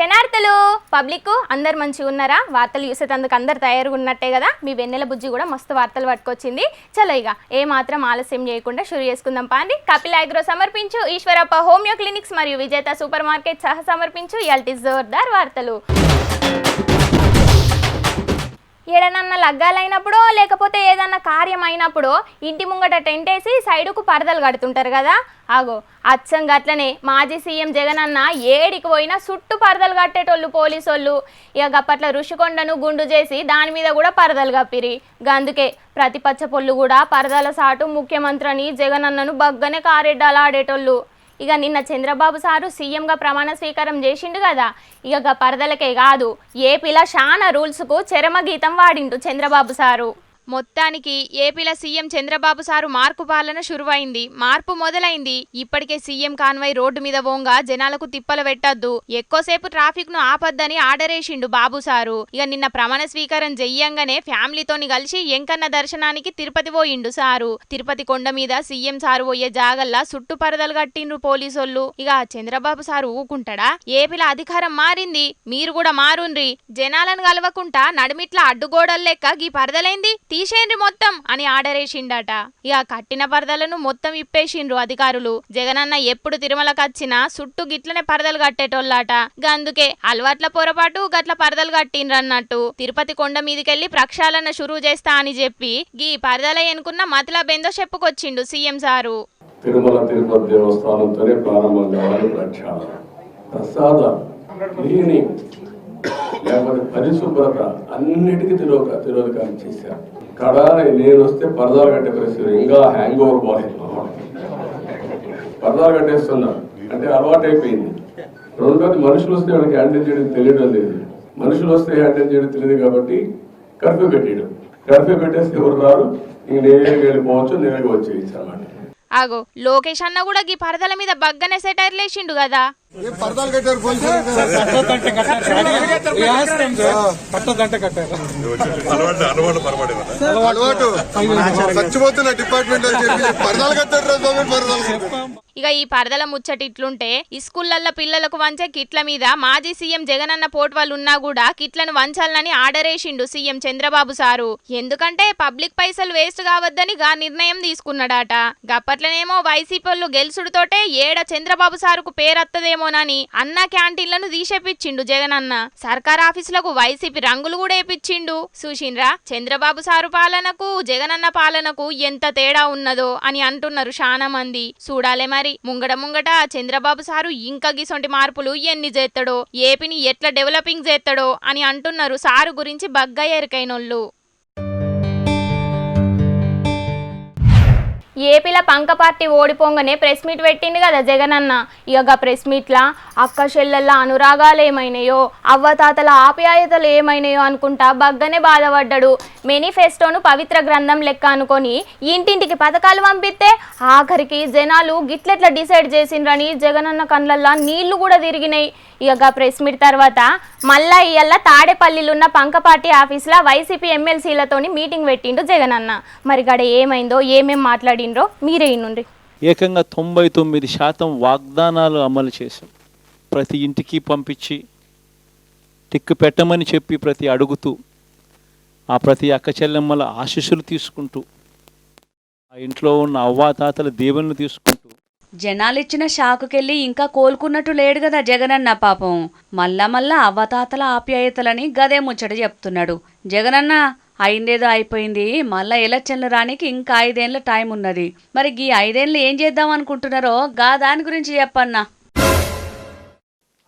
శనార్థులు public అందరు మంచిగా ఉన్నారా? వార్తలు చూసేటందుకు అందరు తయారుగా ఉన్నట్టే కదా. మీ వెన్నెల బుజ్జి కూడా మస్తు వార్తలు పట్టుకొచ్చింది. చలో ఇక ఏ మాత్రం ఆలస్యం చేయకుండా షురు చేసుకుందాం పాండి. కపిల్ అగ్రో సమర్పించు, ఈశ్వరప్ప హోమియో క్లినిక్స్ మరియు విజేత సూపర్ మార్కెట్ సహ సమర్పించు ఇయాల్టి జోర్దార్ వార్తలు. ఏడనన్నా లగ్గాలైనప్పుడు లేకపోతే ఏదన్నా కార్యం అయినప్పుడు ఇంటి ముంగట టెంట్ వేసి సైడుకు పరదలు కడుతుంటారు కదా. ఆగో అచ్చం గట్లనే మాజీ సీఎం జగన్ అన్న ఏడికి పోయినా చుట్టూ పరదలు కట్టేటోళ్ళు పోలీసోళ్ళు. ఇక గప్పట్ల ఋషికొండను గుండు చేసి దాని మీద కూడా పరదలు కప్పిరి. అందుకే ప్రతిపచ్చ పొల్లు కూడా పరదల సాటు ముఖ్యమంత్రిని జగన్ అన్నను బగ్గనే కారెడ్డాలు ఆడేటోళ్ళు. ఇక నిన్న చంద్రబాబు సారు సీఎంగా ప్రమాణ స్వీకారం చేసిండు కదా. ఇక పరదలకే కాదు ఏపీలో చాలా రూల్స్కు చరమగీతం వాడిండు చంద్రబాబు సారు. మొత్తానికి ఏపీలో సీఎం చంద్రబాబు సారు మార్పు పాలన షురువైంది. మార్పు మొదలైంది. ఇప్పటికే సీఎం కాన్వాయ్ రోడ్డు మీద పోంగా జనాలకు తిప్పలు పెట్టద్దు, ఎక్కువసేపు ట్రాఫిక్ ను ఆపద్దని ఆర్డరేసిండు బాబు సారు. ఇక నిన్న ప్రమాణ స్వీకారం చెయ్యంగానే ఫ్యామిలీతోని కలిసి ఎంకన్న దర్శనానికి తిరుపతి పోయిండు సారు. తిరుపతి కొండ మీద సీఎం సారు పోయే జాగల్లా చుట్టు పరదలు కట్టిండ్రు పోలీసోళ్ళు. ఇక చంద్రబాబు సారు ఊకుంటాడా? ఏపీలో అధికారం మారింది, మీరు కూడా మారుండ్రి. జనాలను కలవకుండా నడిమిట్ల అడ్డుగోడలు లెక్క గీ పరదలైంది తీసేండ్రి మొత్తం అని ఆర్డరేసిండట. ఇక కట్టిన పరదలను మొత్తం ఇప్పేసిండ్రు అధికారులు. జగనన్న ఎప్పుడు తిరుమలకు వచ్చినా చుట్టూ గిట్లనే పరదలు కట్టేటోళ్ళాట. అందుకే అలవాట్ల పొరపాటు గట్ల పరదలు కట్టిండ్రు అన్నట్టు. తిరుపతి కొండ మీదకెళ్లి ప్రక్షాళన షురూ చేస్తా అని చెప్పి గీ పరదల ఎనుకున్న మతలబేందో చెప్పుకొచ్చిండు సీఎం సారు. తిరుమల తిరుపతి దేవస్థానంతోనే ప్రారంభం కావాలి ప్రక్షాళన. ప్రసాదం లేకపోతే పరిశుభ్రత అన్నిటికీ తిరోధకాలు చేశారు. కడ నేను వస్తే పరదాలు కట్టే పరిస్థితి, ఇంకా హ్యాంగ్ ఓవర్ బాలేదు. పరదాలు కట్టేస్తున్నారు అంటే అలవాటు అయిపోయింది. రెండోది మనుషులు వస్తే వాళ్ళకి హ్యాండిల్ చేయడం తెలియడం లేదు. మనుషులు వస్తే హ్యాండిల్ చేయడం తెలియదు కాబట్టి కర్ఫ్యూ పెట్టేయడం. కర్ఫ్యూ పెట్టేస్తే ఎవరు రారు, ఇంక నేరుగా వెళ్ళిపోవచ్చు, నేరుగా వచ్చేయచ్చు అన్నమాట. ఆగో లోకేష్ అన్న కూడా గీ పరదల మీద బగ్గనే సెటైర్లు వేసిండు కదా. ఇక ఈ పరదల ముచ్చటిట్లుంటే ఈ స్కూళ్లల్లో పిల్లలకు వంచే కిట్ల మీద మాజీ సీఎం జగనన్న పోట్వాళ్ళు ఉన్నా కూడా కిట్లను వంచాలని ఆర్డరేసిండు సీఎం చంద్రబాబు సారు. ఎందుకంటే పబ్లిక్ పైసలు వేస్ట్ కావద్దని గా నిర్ణయం తీసుకున్నాడట. గప్పట్లనేమో వైసీపీ వాళ్ళు గెలుసుడుతోటే ఏడ చంద్రబాబు సారుకు పేరత్తదేమోనని అన్న క్యాంటీన్లను తీసేపిచ్చిండు జగనన్న. సర్కార్ ఆఫీసులకు వైసీపీ రంగులు కూడా వేపించిండు. చూసిండ్రా చంద్రబాబు సారు పాలనకు జగనన్న పాలనకు ఎంత తేడా ఉన్నదో అని అంటున్నారు చాలా మంది. చూడాలే మరి ముంగట చంద్రబాబు సారు ఇంకా గిసొంటి మార్పులు ఎన్ని చేస్తాడో, ఏపీని ఎట్లా డెవలపింగ్ చేస్తాడో అని అంటున్నారు సారు గురించి బగ్గా ఎరికైనోళ్ళు. ఏపీలో పంక పార్టీ ఓడిపోగానే ప్రెస్ మీట్ పెట్టింది కదా జగనన్న. ఇక ప్రెస్ మీట్లా అక్క చెల్లెళ్ళ అనురాగాలు ఏమైనాయో, అవ్వతాతల ఆప్యాయతలు ఏమైనాయో అనుకుంటా బగ్గనే బాధపడ్డాడు. మేనిఫెస్టోను పవిత్ర గ్రంథం లెక్క అనుకొని ఇంటింటికి పథకాలు పంపిస్తే ఆఖరికి జనాలు గిట్లెట్లా డిసైడ్ చేసిండ్రని జగనన్న కళ్ళల్లో నీళ్లు కూడా తిరిగినాయి. ఇక ప్రెస్ మీట్ తర్వాత మళ్ళా ఇయ్యాల తాడేపల్లిలున్న పంక పార్టీ ఆఫీసులో వైసీపీ ఎమ్మెల్సీలతోని మీటింగ్ పెట్టిండు జగనన్న. మరి గడ ఏమైందో ఏమేం మాట్లాడిండ్రో మీరే ఇన్నుండ్రి. ఏకంగా 99% వాగ్దానాలు అమలు చేశాం. ప్రతి ఇంటికి పంపించి టిక్కు పెట్టమని చెప్పి ప్రతి అడుగుతూ ఆ ప్రతి అక్క చెల్లెమ్మల ఆశీస్సులు తీసుకుంటూ ఆ ఇంట్లో ఉన్న అవ్వాతాతల దీవెనలు తీసుకుంటూ జనాలిచ్చిన షాకుకెళ్ళి ఇంకా కోలుకున్నట్టు లేడు కదా జగనన్న పాపం. మళ్ళా అవ్వతాతల ఆప్యాయతలని గదే ముచ్చట చెప్తున్నాడు జగనన్న. అయిందేదో అయిపోయింది, మళ్ళా ఎలక్షన్లు రానికి ఇంకా 5 ఏళ్ళ టైం ఉన్నది. మరి ఈ 5 ఏళ్ళు ఏం చేద్దాం అనుకుంటున్నారో గా దాని గురించి చెప్పన్నా.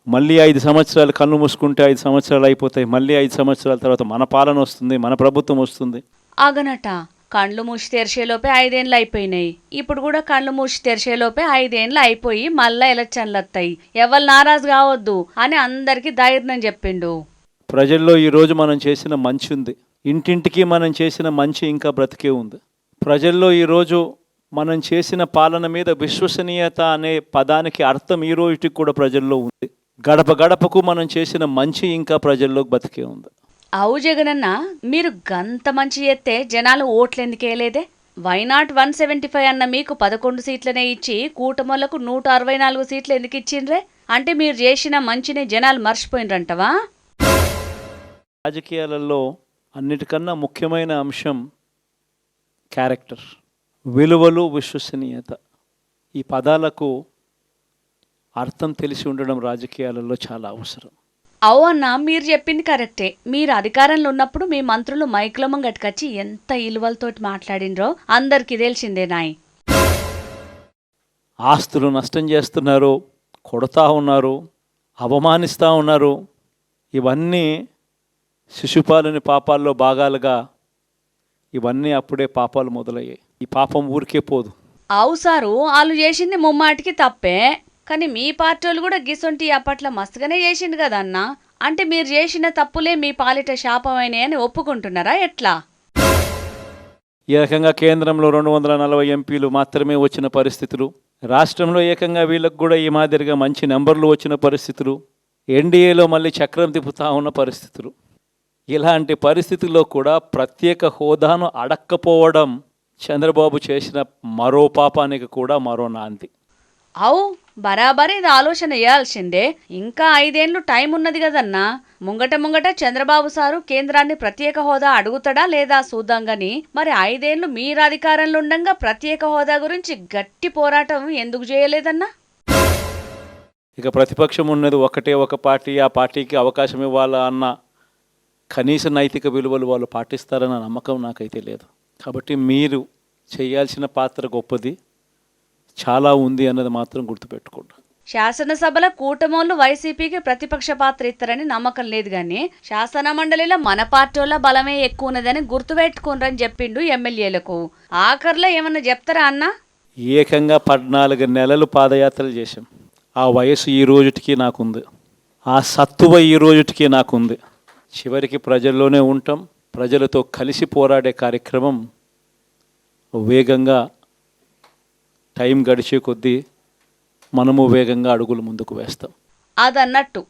మళ్ళీ 5 సంవత్సరాలు కళ్ళు మూసుకుంటే 5 సంవత్సరాలు అయిపోతాయి. మళ్ళీ 5 సంవత్సరాల తర్వాత మన పాలన వస్తుంది, మన ప్రభుత్వం వస్తుంది. అగనట కళ్ళు మూసి తెరిచేలోపే 5 ఏళ్ళు అయిపోయినాయి. ఇప్పుడు కూడా కళ్ళు మూసి తెరిచేలోపే 5 ఏళ్ళు అయిపోయి మళ్ళా ఎలక్షన్లు వస్తాయి, ఎవరు నారాజు కావద్దు అని అందరికీ ధైర్యం చెప్పిండు. ప్రజల్లో ఈరోజు మనం చేసిన మంచి ఉంది, ఇంటింటికి మనం చేసిన మంచి ఇంకా బ్రతికే ఉంది. ప్రజల్లో ఈరోజు మనం చేసిన పాలన మీద విశ్వసనీయత అనే పదానికి అర్థం ఈ రోజుకి కూడా ప్రజల్లో ఉంది. గడప గడపకు మనం చేసిన మంచి ఇంకా ప్రజల్లో బతికే ఉంది. అవు జగనన్న, మీరు గంత మంచి చేస్తే జనాలు ఓట్లెందుకేలేదే? వైనాట్ 175 అన్న మీకు 11 సీట్లనే ఇచ్చి కూటమలకు 164 సీట్లు ఎందుకు ఇచ్చిండ్రే? అంటే మీరు చేసిన మంచిని జనాలు మర్చిపోయినరంటవా? రాజకీయాలలో అన్నిటికన్నా ముఖ్యమైన అంశం క్యారెక్టర్, విలువలు, విశ్వసనీయత. ఈ పదాలకు అర్థం తెలిసి ఉండడం రాజకీయాలలో చాలా అవసరం. అవునా, మీరు చెప్పింది కరెక్టే. మీరు అధికారంలో ఉన్నప్పుడు మీ మంత్రులు మైకుల ముంగట్టుకొచ్చి ఎంత ఇలువలతోటి మాట్లాడినరో అందరికీ తెలిసిందే నాయ్. ఆస్తులు నష్టం చేస్తున్నారు, కొడతా ఉన్నారు, అవమానిస్తూ ఉన్నారు. ఇవన్నీ శిశుపాలుని పాపాల్లో భాగాలుగా ఇవన్నీ అప్పుడే పాపాలు మొదలయ్యాయి. ఈ పాపం ఊరికే పోదు. అవు సారు, వాళ్ళు చేసింది ముమ్మాటికి తప్పే, కానీ మీ పార్టీ వాళ్ళు కూడా గిసొంటి అప్పట్లో మస్తుగానే చేసిండు కదా అన్న. అంటే మీరు చేసిన తప్పులే మీ పాలిట శాపమైనాయని ఒప్పుకుంటున్నారా ఎట్లా? ఈ రకంగా కేంద్రంలో 240 ఎంపీలు మాత్రమే వచ్చిన పరిస్థితులు, రాష్ట్రంలో ఏకంగా వీళ్ళకు కూడా ఈ మాదిరిగా మంచి నెంబర్లు వచ్చిన పరిస్థితులు, ఎన్డీఏలో మళ్ళీ చక్రం తిప్పుతా ఉన్న పరిస్థితులు. ఇలాంటి పరిస్థితుల్లో కూడా ప్రత్యేక హోదాను అడక్కపోవడం చంద్రబాబు చేసిన మరో పాపానికి కూడా మరో నాంది. అవు బరాబర్ ఇది ఆలోచన చేయాల్సిందే. ఇంకా 5 ఏళ్ళు టైం ఉన్నది కదన్నా. ముంగట చంద్రబాబు సారు కేంద్రాన్ని ప్రత్యేక హోదా అడుగుతాడా లేదా చూద్దాం గాని, మరి 5 ఏళ్ళు మీరు అధికారంలో ఉండంగా ప్రత్యేక హోదా గురించి గట్టి పోరాటం ఎందుకు చేయలేదన్నా? ఇక ప్రతిపక్షం ఉన్నది ఒకటే ఒక పార్టీ, ఆ పార్టీకి అవకాశం ఇవ్వాలా అన్న కనీస నైతిక విలువలు వాళ్ళు పాటిస్తారన్న నమ్మకం నాకైతే లేదు. కాబట్టి మీరు చేయాల్సిన పాత్ర గొప్పది, చాలా ఉంది అన్నది మాత్రం గుర్తుపెట్టుకోండి. శాసనసభల కూటమోళ్ళు వైసీపీకి ప్రతిపక్ష పాత్ర ఇస్తారని నమ్మకం లేదు గాని, శాసన మండలిలో మన పార్టీల బలమే ఎక్కువ ఉన్నదని గుర్తుపెట్టుకోనరని చెప్పిండు ఎమ్మెల్యేలకు. ఆఖర్లో ఏమన్నా చెప్తారా అన్న? ఏకంగా 14 నెలలు పాదయాత్రలు చేశాం. ఆ వయసు ఈ రోజుటికి నాకుంది, ఆ సత్తువ ఈ రోజుటికి నాకుంది. చివరికి ప్రజల్లోనే ఉంటాం. ప్రజలతో కలిసి పోరాడే కార్యక్రమం వేగంగా టైం గడిచే కొద్దీ మనము వేగంగా అడుగులు ముందుకు వేస్తాం. అదన్నట్టు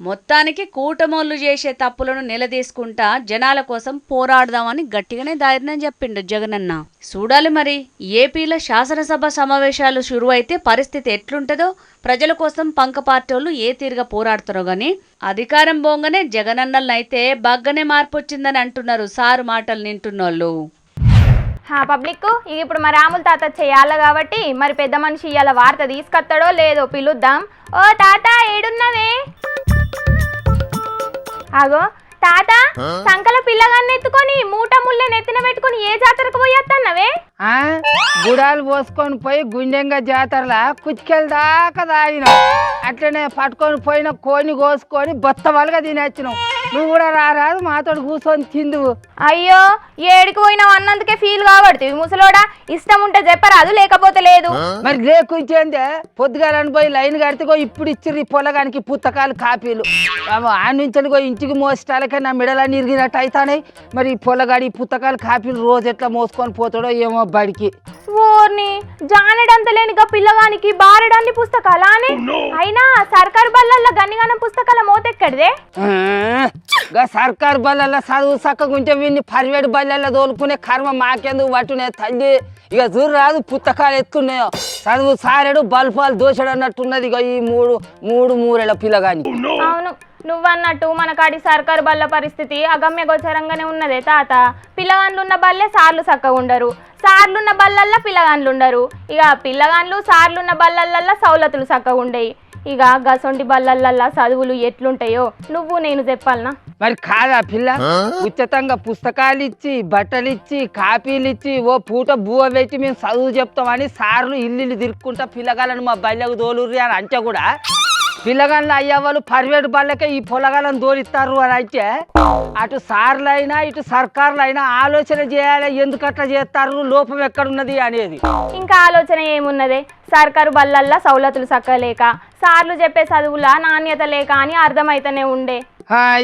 మొత్తానికి కూటమోళ్ళు చేసే తప్పులను నిలదీసుకుంటా జనాల కోసం పోరాడదామని గట్టిగానే ధైర్యం చెప్పిండు జగనన్న. చూడాలి మరి ఏపీలో శాసనసభ సమావేశాలు షురు అయితే పరిస్థితి ఎట్లుంటుందో, ప్రజల కోసం పంక పార్టీలు ఏ తీరుగా పోరాడుతారో గాని, అధికారం పోగానే జగనన్నలనైతే బాగానే మార్పు వచ్చిందని అంటున్నారు సారు మాటలు నింటున్నోళ్ళు. పబ్లిక్ ఇప్పుడు మా రాముల తాత చేయాలి కాబట్టి మరి పెద్ద మనిషి ఇవాళ వార్త తీసుకొస్తాడో లేదో పిలుద్దాం. ఓ తాత ఏడున్నవే? ఆగో తాత, సంకల పిల్లగాన్ని ఎత్తుకొని మూట ముళ్ళ నెత్తిన పెట్టుకుని ఏ జాతరకు పోయేత్తన్నవే? గుడాలు పోసుకొని పోయి గుండెంగా జాతరలా కుచ్చికెళ్ళ దాకా తాగిన, అట్లనే పట్టుకొని పోయిన కోని కోసుకొని బొత్తవలుగా తినేచ్చినావు. నువ్వు కూడా రారాదు మాతో కూర్చొని తిందువు. అయ్యో, ఏడికి పోయినావు అన్నందుకే ఫీల్ కాబడుతుంది ముసలోడా. ఇష్టం ఉంటే చెప్పరాదు, లేకపోతే లేదు. మరి లేకుంచేందే పొద్దుగాలని పోయి లైన్ కడితే ఇప్పుడు ఇచ్చిర్రు ఈ పొలగానికి పుస్తకాలు కాపీలు. ఆ నుంచి ఇంటికి మోసేటాలకే నా మెడలన్నీ ఇరిగినట్టు అవుతాయి. మరి ఈ పొలగాడి పుస్తకాలు కాపీలు రోజు ఎట్లా మోసుకొని పోతాడో ఏమో బడికి. ఓర్ని జానడంత లేనిగా పిల్లగానికి బారెడన్ని పుస్తకాలా అని. అయినా సర్కారు బళ్ళల్లో గన్నిగానం పుస్తకాల మోతెక్కడిదే? సర్కారు బళ్ళల్లో చదువు చక్కగుంటే వీడిని ప్రైవేట్ బళ్ళల్లో తోలుకునే కర్మ మాకెందుకు పట్టునే తల్లి. ఇక చూడు రాదు పుస్తకాలు ఎత్తున్నాయో, చదువు సారెడు బల్పాలు దోషడు అన్నట్టున్నది ఇక ఈ మూడేళ్ల పిల్లగాని. అవును, నువ్వన్నట్టు మన కాడి సర్కారు బల్ల పరిస్థితి అగమ్య గోచరంగానే ఉన్నదే తాత. పిల్లగాన్లు ఉన్న బల్లే సార్లు చక్కగా ఉండరు, సార్లున్న బల్లల్లో పిల్లగాన్లు ఉండరు. ఇక పిల్లగాన్లు సార్లున్న బల్లలల్లో సౌలతులు చక్కగా ఉండేవి. ఇక గసొంటి బల్లలల్లో చదువులు ఎట్లుంటాయో నువ్వు నేను చెప్పాలనా? మరి కాదా పిల్ల, ఉచితంగా పుస్తకాలు ఇచ్చి బట్టలు ఇచ్చి కాపీలు ఇచ్చి ఓ పూట బువ్వ పెట్టి మేము చదువు చెప్తామని సార్లు ఇల్లు తిరుక్కుంటా పిల్లగాలను మా బల్లెకు తోలుర్రి అని అంటే కూడా పిల్లగాళ్ళు అయ్యేవాళ్ళు ప్రైవేట్ బళ్ళకే ఈ పొలగాలను తోలిస్తారు అని అయితే అటు సార్లైనా ఇటు సర్కారులైనా ఆలోచన చేయాలి, ఎందుకట్లా చేస్తారు, లోపం ఎక్కడున్నది అనేది. ఇంకా ఆలోచన ఏమున్నదే, సర్కారు బళ్ళల్లో సౌలతులు చక్కలేక, సార్లు చెప్పే చదువుల నాణ్యత లేక అని అర్థమైతేనే ఉండే.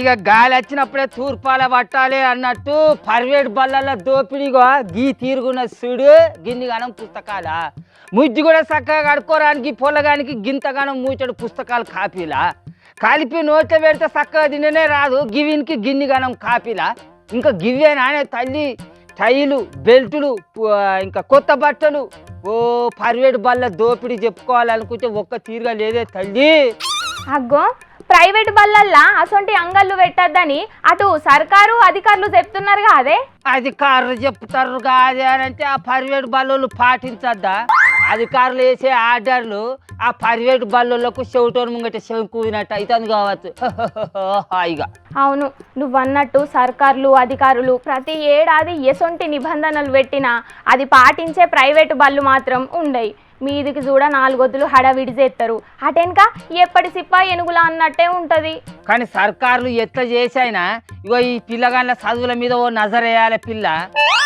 ఇక గాలి వచ్చినప్పుడే తూర్పాల పట్టాలి అన్నట్టు ప్రైవేట్ బళ్ళల్లో దోపిడిగా గీ తీరుగున్న చూడు గిన్నిగానం పుస్తకాల ముజ్జి కూడా చక్కగా కడుక్కోరానికి పొలగానికి గింతగానం మూచడు పుస్తకాలు కాపీలా కలిపి నోట్లో పెడితే చక్కగా తిననే రాదు, గివినికి గిన్నిగానం కాపీలా. ఇంకా గివ్వేనా తల్లి టైలు బెల్టులు ఇంకా కొత్త బట్టలు. ఓ ప్రైవేట్ బళ్ళ దోపిడీ చెప్పుకోవాలనుకుంటే ఒక్క తీరుగా లేదే తల్లి. అగ్గో ప్రైవేట్ బళ్ళల్లా అసొంటి అంగళ్ళు పెట్టద్దని అటు సర్కారు అధికారులు చెప్తున్నారు కాదే. అధికారులు చెప్తారు కాదే అని అంటే ఆ ప్రైవేట్ బళ్ళు పాటించద్దా? అధికారులు వేసే ఆర్డర్లు ఆ ప్రైవేట్ బళ్ళకు చెవిటోని ముంగట చెవి కూదినట్టు అవుతుంది కావచ్చు. హాయిగా అవును, నువ్వన్నట్టు సర్కార్లు అధికారులు ప్రతి ఏడాది ఎసొంటి నిబంధనలు పెట్టినా అది పాటించే ప్రైవేటు బళ్ళు మాత్రం ఉండయి. మీదికి చూడ 4 వద్దులు హడావిడి చేస్తారు, అటెనక ఎప్పటి సిప్ప ఎనుగులా అన్నట్టే ఉంటది. కానీ సర్కారులు ఎట్లా చేసైనా ఇగో ఈ పిల్లగాళ్ళ చదువుల మీద ఓ నజరేయాలి. పిల్ల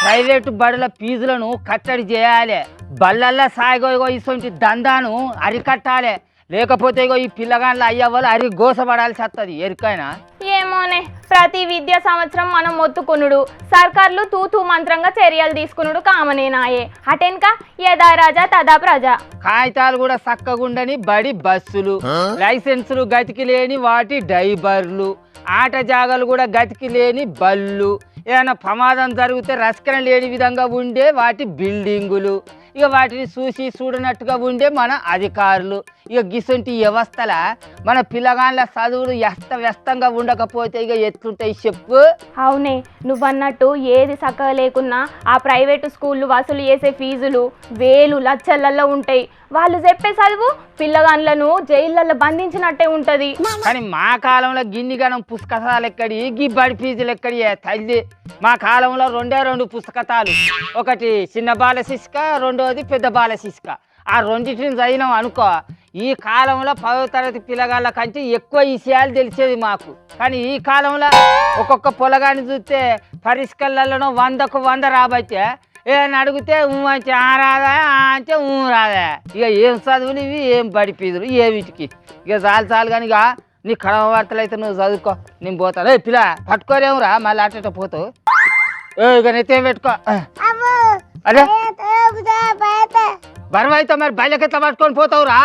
ప్రైవేటు బడుల ఫీజులను కట్టడి చేయాలి. బళ్ళల్లో సాగో ఇగో ఇటువంటి దందాను అరికట్టాలి. లేకపోతే ఇగో ఈ పిల్లగాళ్ళ అయ్యవాళ్ళు అరి గోసపడాల్సి వస్తుంది ఎరికైనా. ఏమోనే, ప్రతి విద్యా సంవత్సరం మనం మొత్తుకునుడు, సర్కార్లు తూతూ మంత్రంగా చర్యలు తీసుకునుడు కామనేనాయే. అటెనక యథా రాజా తదా ప్రజ. కాగితాలు కూడా చక్కగుండని బడి బస్సులు, లైసెన్సులు గతికి లేని వాటి డ్రైవర్లు, ఆట జాగాలు కూడా గతికి లేని బళ్ళు, ఏదైనా ప్రమాదం జరిగితే రక్షణ లేని విధంగా ఉండే వాటి బిల్డింగులు, ఇక వాటిని చూసి చూడనట్టుగా ఉండే మన అధికారులు. ఇక గిసొంటి వ్యవస్థల మన పిల్లగాళ్ళ చదువులు వ్యస్తంగా ఉండకపోతే ఇక ఎట్లుంటాయి చెప్పు? అవునే, నువ్వన్నట్టు ఏది చక్కగా లేకున్నా ఆ ప్రైవేటు స్కూళ్ళు వసూలు చేసే ఫీజులు వేలు లక్షలలో ఉంటాయి. వాళ్ళు చెప్పే చదువు పిల్లగాళ్ళను జైళ్ళల్లో బంధించినట్టే ఉంటది. కానీ మా కాలంలో గిన్నిగనం పుస్తకాలు ఎక్కడి, గీ బడి ఫీజులు ఎక్కడి తల్లి. మా కాలంలో 2 పుస్తకాలు, ఒకటి చిన్న బాల శిష్క, రెండోది పెద్ద బాల శిష్క. ఆ రెండింటిని చదివినాం అనుకో, ఈ కాలంలో 10వ తరగతి పిల్లగాళ్ళ కంటే ఎక్కువ విషయాలు తెలిసేది మాకు. కానీ ఈ కాలంలో ఒక్కొక్క పొలగాన్ని చూస్తే పరిష్కర్లలో 100కు 100 రాబట్టే ఏదైనా అడిగితే అంటే రాదా అంటే రాదా. ఇక ఏం చదువులు ఇవి, ఏం బడి ఫీజులు ఏమిటికి. ఇక చాలు కానీ ఇక నీ కడవ వార్తలు అయితే నువ్వు చదువుకో, నేను పోతాను. పిల్ల పట్టుకోలేమురా, మళ్ళీ అట్ట పోతావు. ఇక నెత్తే పెట్టుకో. అదే బరువు అయితే మరి బయలుకెట్లా పట్టుకొని పోతావురా?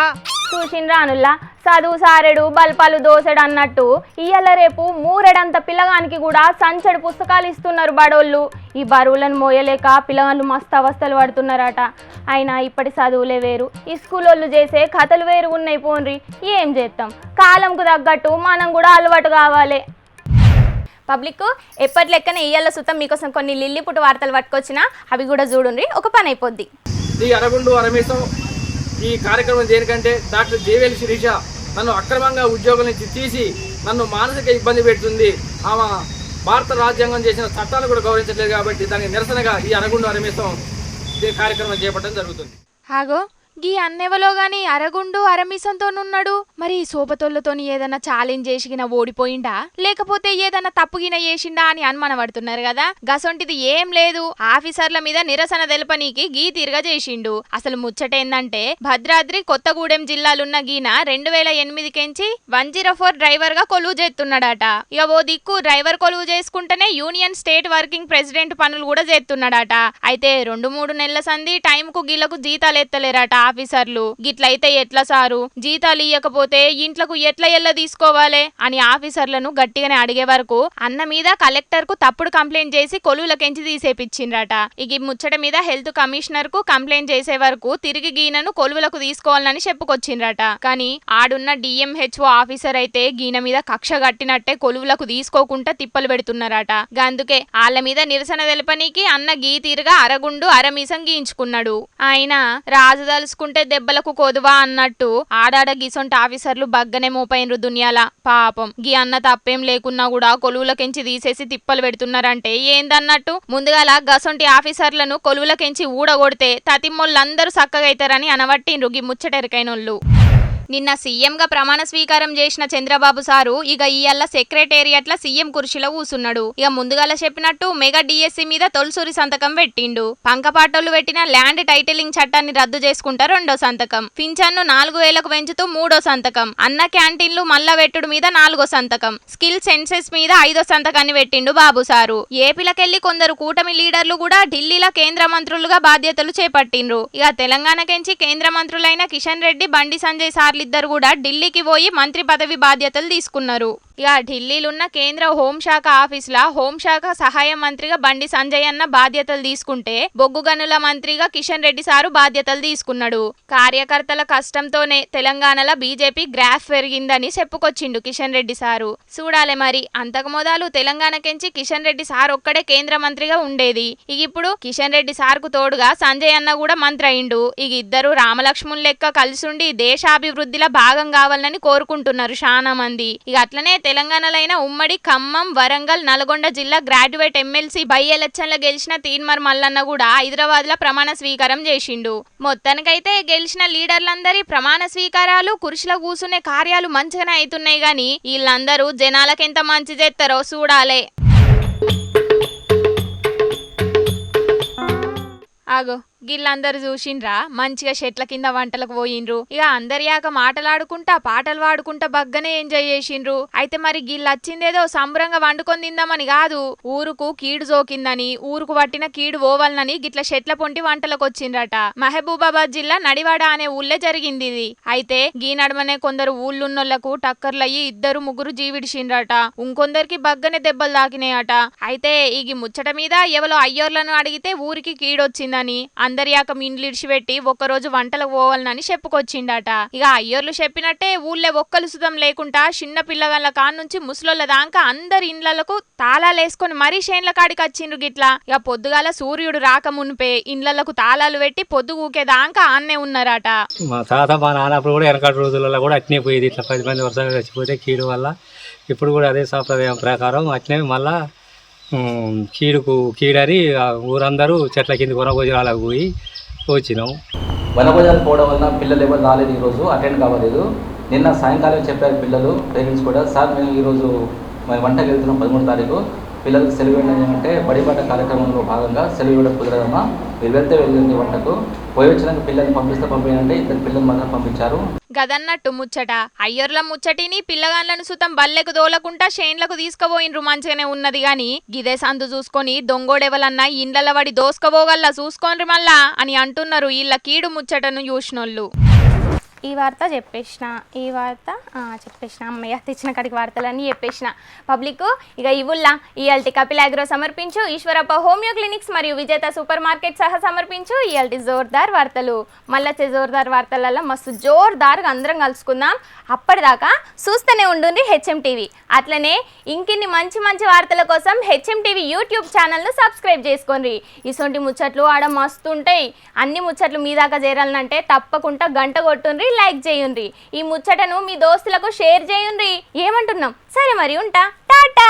చూసిండ్రా అనుల్లా, చదువు సారెడు బల్పాలు దోసెడు అన్నట్టు ఇయ్యాల రేపు మూరెడంత పిల్లగానికి కూడా సంచడు పుస్తకాలు ఇస్తున్నారు బడోళ్ళు. ఈ బరువులను మోయలేక పిల్లగాళ్ళు మస్తు అవస్థలు పడుతున్నారట. అయినా ఇప్పటి చదువులే వేరు, ఈ స్కూలోళ్ళు చేసే కథలు వేరు ఉన్నాయి. పోన్రి, ఏం చేస్తాం, కాలంకు తగ్గట్టు మనం కూడా అలవాటు కావాలి. పబ్లిక్ ఎప్పటి లెక్కన ఇయ్యాల సుతం మీకోసం కొన్ని లిల్లిపుట్టు వార్తలు పట్టుకొచ్చినా అవి కూడా చూడండి, ఒక పని అయిపోద్ది. ఈ అరగుండు అరమేశం ఈ కార్యక్రమం దేనికంటే డాక్టర్ జేవేల్ శిరీష నన్ను అక్రమంగా ఉద్యోగం నుంచి తీసి నన్ను మానసిక ఇబ్బంది పెడుతుంది. ఆమె భారత రాజ్యాంగం చేసిన చట్టాలు కూడా గౌరవించట్లేదు కాబట్టి దానికి నిరసనగా ఈ అరగుండు అరమేశం కార్యక్రమం చేపట్టడం జరుగుతుంది. హాగో గీ అన్నెవలో గాని అరగుండు అరమీసంతోనున్నాడు. మరి సోపతోళ్ళతోని ఏదన్నా ఛాలెంజ్ చేసిగిన ఓడిపోయిండా, లేకపోతే ఏదన్నా తప్పుగిన చేసిండా అని అనుమానపడుతున్నారు కదా. గసొంటిది ఏం లేదు, ఆఫీసర్ల మీద నిరసన తెలపనీకి గీ తిరగ చేసిండు. అసలు ముచ్చటేందంటే భద్రాద్రి కొత్తగూడెం జిల్లాలున్న గీన 2008 కెంచి 104 డ్రైవర్ గా కొలువు చేస్తున్నాడట. ఇక ఓ దిక్కు డ్రైవర్ కొలువు చేసుకుంటేనే యూనియన్ స్టేట్ వర్కింగ్ ప్రెసిడెంట్ పనులు కూడా చేస్తున్నాడట. అయితే 2-3 నెలల సంది టైం కు గీలకు జీతాలు ఎత్తలేరట ఆఫీసర్లు. గిట్లయితే ఎట్లా సారు, జీతాలు ఇయ్యకపోతే ఇంట్లకు ఎట్లా ఎల్ల తీసుకోవాలి అని ఆఫీసర్లను గట్టిగానే అడిగే వరకు అన్న మీద కలెక్టర్ కు తప్పుడు కంప్లైంట్ చేసి కొలువులకెంచి తీసేపిచ్చిండ్రట. ఇక ముచ్చట మీద హెల్త్ కమిషనర్ కు కంప్లైంట్ చేసే వరకు తిరిగి గీనను కొలువులకు తీసుకోవాలని చెప్పుకొచ్చిండ్రట. కానీ ఆడున్న డిఎంహెచ్ఓ ఆఫీసర్ అయితే గీన మీద కక్ష కట్టినట్టే కొలువులకు తీసుకోకుండా తిప్పలు పెడుతున్నారట. అందుకే వాళ్ళ మీద నిరసన తెలపనీకి అన్న గీ తీరుగా అరగుండు అరమీసం గీయించుకున్నాడు. ఆయన రాజు కుంటే దెబ్బలకు కొదువా అన్నట్టు ఆడాడ గిసొంటి ఆఫీసర్లు బగ్గనే మోపైనరు దునియాల. పాపం గీ అన్న తప్పేం లేకున్నా కూడా కొలువులకెంచి తీసేసి తిప్పలు పెడుతున్నారంటే ఏందన్నట్టు. ముందుగాల గసొంటి ఆఫీసర్లను కొలువులకెంచి ఊడగొడితే తతిమ్మోళ్ళందరూ సక్కగైతారని అనవట్టిండ్రు గీ ముచ్చటెరకైనోళ్ళు. నిన్న సీఎంగా ప్రమాణ స్వీకారం చేసిన చంద్రబాబు సారు ఇక ఇయ్యాల సెక్రటేరియట్ల సీఎం కుర్చీలో కూసున్నాడు. ఇక ముందుగాల చెప్పినట్టు మెగా డిఎస్సి మీద తొలిసూరి సంతకం పెట్టిండు. పంకపాటోళ్లు పెట్టిన ల్యాండ్ టైటిలింగ్ చట్టాన్ని రద్దు చేసుకుంటా 2వ సంతకం, పింఛన్ను 4000కు పెంచుతూ 3వ సంతకం, అన్న క్యాంటీన్లు మల్ల వెట్టుడు మీద 4వ సంతకం, స్కిల్ సెన్సెస్ మీద 5వ సంతకాన్ని పెట్టిండు బాబు సారు. ఏపీలకెళ్లి కొందరు కూటమి లీడర్లు కూడా ఢిల్లీలో కేంద్ర మంత్రులుగా బాధ్యతలు చేపట్టిండ్రు. ఇక తెలంగాణకెంచి కేంద్ర మంత్రులైన కిషన్ రెడ్డి, బండి సంజయ్ సార్లు ఇద్దరు కూడా ఢిల్లీకి పోయి మంత్రి పదవి బాధ్యతలు తీసుకున్నారు. ఇక ఢిల్లీలున్న కేంద్ర హోంశాఖ ఆఫీసుల హోంశాఖ సహాయ మంత్రిగా బండి సంజయ్ అన్న బాధ్యతలు తీసుకుంటే బొగ్గు గనుల మంత్రిగా కిషన్ రెడ్డి సారు బాధ్యతలు తీసుకున్నాడు. కార్యకర్తల కష్టంతోనే తెలంగాణలో బీజేపీ గ్రాఫ్ పెరిగిందని చెప్పుకొచ్చిండు కిషన్ రెడ్డి సారు. చూడాలి మరి, అంతకు మొదలు తెలంగాణకెంచి కిషన్ రెడ్డి సార్ ఒక్కడే కేంద్ర మంత్రిగా ఉండేది. ఇక ఇప్పుడు కిషన్ రెడ్డి సార్కు తోడుగా సంజయ్ అన్న కూడా మంత్రి అయిండు. ఇక ఇద్దరు రామలక్ష్మణ్ లెక్క కలిసుండి దేశాభివృద్ధిలో భాగం కావాలని కోరుకుంటున్నారు చాలా మంది. ఇక అట్లనే తెలంగాణలో ఉమ్మడి ఖమ్మం, వరంగల్, నల్గొండ జిల్లా గ్రాడ్యుయేట్ ఎమ్మెల్సీ బై ఎలక్షన్లో గెలిచిన తీన్మర్ మల్లన్న కూడా హైదరాబాద్ లో ప్రమాణ స్వీకారం చేసిండు. మొత్తానికైతే గెలిచిన లీడర్లందరి ప్రమాణ స్వీకారాలు, కుర్చీలో కూసునే కార్యాలు మంచిగానే అవుతున్నాయి గాని వీళ్ళందరూ జనాలకెంత మంచి చేస్తారో చూడాలే. ఆగో గిళ్ళందరూ చూసిండ్రా మంచిగా చెట్ల కింద వంటలకు పోయిండ్రు. ఇక అందరియాక మాటలాడుకుంటా పాటలు పాడుకుంటా బగ్గనే ఎంజాయ్ చేసిండ్రు. అయితే మరి గిళ్ళొచ్చిందేదో సంబరంగా వండుకొని తిందామని కాదు, ఊరుకు కీడు జోకిందని, ఊరుకు పట్టిన కీడు పోవాలని గిట్ల చెట్ల పొంటి వంటలకు వచ్చిండ్రట. మహబూబాబాద్ జిల్లా నడివాడ అనే ఊళ్ళే జరిగింది ఇది. అయితే గీ నడమనే కొందరు ఊళ్ళున్నోళ్లకు టక్కర్లయ్యి 2-3 జీవిడిచిండ్రట. ఇంకొందరికి బగ్గనే దెబ్బలు తాకినాయట. అయితే ఈ ముచ్చట మీద ఎవరో అయ్యోర్లను అడిగితే ఊరికి కీడొచ్చిందని, అందరియాక మిండ్లిడిచిపెట్టి ఒక్కరోజు వంటలకు పోవాలని చెప్పుకొచ్చిండట. ఇక అయ్యోర్లు చెప్పినట్టే ఊళ్ళో ఒక్కలు సుతం లేకుండా చిన్న పిల్లగాళ్ళ కాన్నుంచి ముసలోళ్ళ దాకా అందరి ఇండ్లకు తాళాలేసుకొని మరీ చేన్ల కాడికి వచ్చిండ్రు గిట్లా. ఇక పొద్దుగాల సూర్యుడు రాక మునిపే ఇండ్లకు తాళాలు పెట్టి పొద్దు ఊకేదాకా ఆన్నే ఉన్నారట. మా తాత మా నాన్నప్పుడు కూడా వెనకటి రోజులలో కూడా అట్నే పోయేది. ఇట్లా 10 మంది వరుసగా చచ్చిపోతే కీడు వల్ల ఇప్పుడు కూడా అదే సాంప్రదాయం ప్రకారం అట్నే మళ్ళా కీడరి ఊరందరూ చెట్ల కింద వనభోజనాలకు పోయి వచ్చినాం. వనభోజనాలు పోవడం వల్ల పిల్లలు ఎవరు రాలేదు, ఈరోజు అటెండ్ కావలేదు. నిన్న సాయంకాలం చెప్పారు పిల్లలు, పేరెంట్స్ కూడా, సార్ మేము ఈరోజు వంటకి వెళ్తున్నాం 13వ తారీఖు, పిల్లలకు సెలవు ఏంటంటే బడిపాట కార్యక్రమంలో భాగంగా సెలవు ఇవ్వడం కుదరదమ్మా, మీరు వెళ్తే వెళ్ళింది వంటకు, పోయి వచ్చినాక పిల్లల్ని పంపియంటే 2 పిల్లలు మాత్రం పంపించారు. గదన్నట్టు ముచ్చట అయ్యర్ల ముచ్చటిని పిల్లగాళ్ళను సుతం బల్లెకు దోలకుంటా షేన్లకు తీసుకుపోయినరు మంచిగానే ఉన్నది గాని గిదే సందు చూసుకొని దొంగోడెవలన్నా ఇండ్ల వడి దోసుకపోగల్లా చూసుకోండి మళ్ళా అని అంటున్నారు వీళ్ళ కీడు ముచ్చటను చూసినోళ్ళు. ఈ వార్త చెప్పేసిన అమ్మయ్య తెచ్చిన కాడికి వార్తలన్నీ చెప్పేసిన పబ్లిక్. ఇక ఇవుల్లా ఇయాల్టి కపిల్ అగ్రో సమర్పించు, ఈశ్వరప్ప హోమియో క్లినిక్స్ మరియు విజేత సూపర్ మార్కెట్ సహా సమర్పించు ఇయాల్టి జోర్దార్ వార్తలు. మళ్ళీ జోర్దార్ వార్తలలో మస్తు జోర్దార్గా అందరం కలుసుకుందాం. అప్పటిదాకా చూస్తూనే ఉండండి హెచ్ఎం టీవీ. అట్లనే ఇంకిన్ని మంచి మంచి వార్తల కోసం హెచ్ఎం టీవీ యూట్యూబ్ ఛానల్ను సబ్స్క్రైబ్ చేసుకోండి. ఇసొంటి ముచ్చట్లు ఆడ మస్తు ఉంటాయి. అన్ని ముచ్చట్లు మీ దాకా చేరాలంటే తప్పకుండా గంట కొట్టుండ్రి, లైక్ చేయండి. ఈ ముచ్చటను మీ దోస్తులకు షేర్ చేయండి. ఏమంటున్నాం? సరే మరి ఉంటా, టాటా.